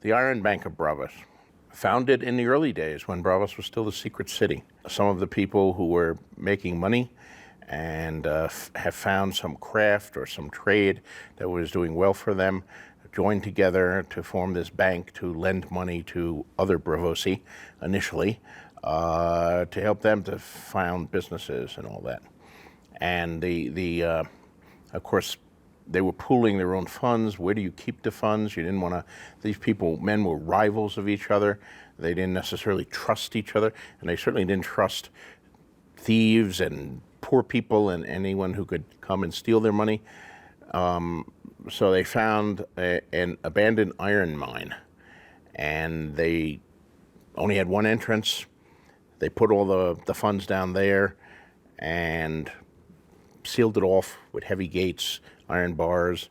The Iron Bank of Braavos, founded in the early days when Braavos was still a secret city. Some of the people who were making money and have found some craft or some trade that was doing well for them joined together to form this bank to lend money to other Braavosi initially to help them to found businesses and all that. And of course, they were pooling their own funds. Where do you keep the funds? You didn't want to, these people, men were rivals of each other. They didn't necessarily trust each other, and they certainly didn't trust thieves and poor people and anyone who could come and steal their money. So they found an abandoned iron mine, and they only had one entrance. They put all the funds down there and sealed it off with heavy gates, iron bars,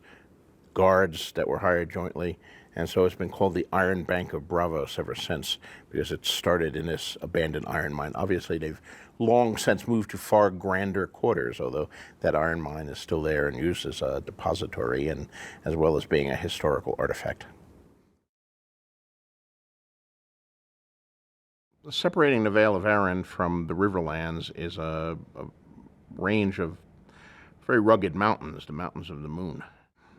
guards that were hired jointly. And so it's been called the Iron Bank of Braavos ever since, because it started in this abandoned iron mine. Obviously, they've long since moved to far grander quarters, although that iron mine is still there and used as a depository and as well as being a historical artifact. Separating the Vale of Arryn from the Riverlands is a range of very rugged mountains, the Mountains of the Moon.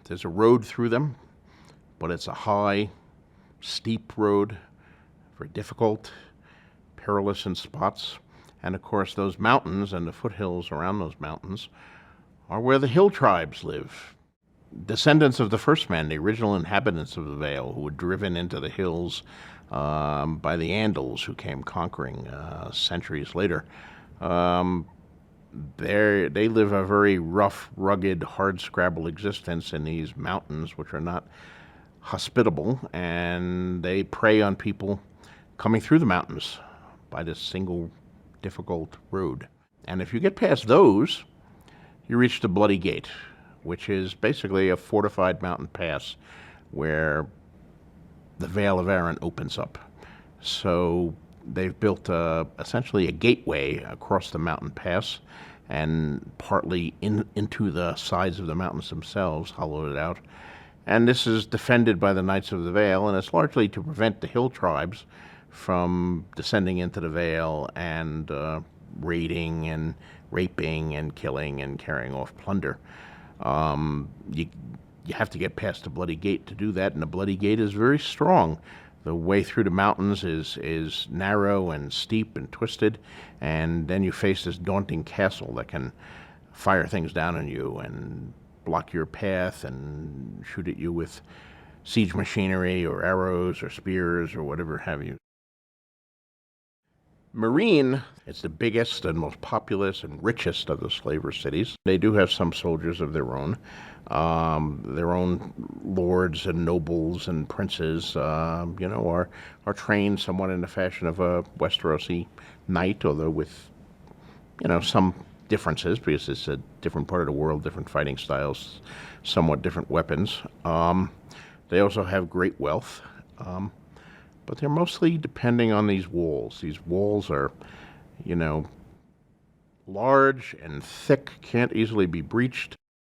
There's a road through them, but it's a high, steep road, very difficult, perilous in spots. And of course, those mountains and the foothills around those mountains are where the hill tribes live. Descendants of the first men, the original inhabitants of the Vale, who were driven into the hills by the Andals, who came conquering centuries later. They live a very rough, rugged, hard-scrabble existence in these mountains, which are not hospitable, and they prey on people coming through the mountains by this single, difficult road. And if you get past those, you reach the Bloody Gate, which is basically a fortified mountain pass where the Vale of Arryn opens up. So they've built essentially a gateway across the mountain pass and partly into the sides of the mountains themselves, hollowed it out. And this is defended by the Knights of the Vale, and it's largely to prevent the hill tribes from descending into the Vale and raiding and raping and killing and carrying off plunder. You have to get past the Bloody Gate to do that, and the Bloody Gate is very strong. The way through the mountains is narrow and steep and twisted, and then you face this daunting castle that can fire things down on you and block your path and shoot at you with siege machinery or arrows or spears or whatever have you. Meereen, it's the biggest and most populous and richest of the slaver cities. They do have some soldiers of their own lords and nobles and princes, are trained somewhat in the fashion of a Westerosi knight, although with, some differences, because it's a different part of the world, different fighting styles, somewhat different weapons. They also have great wealth. But they're mostly depending on these walls. These walls are, large and thick, can't easily be breached.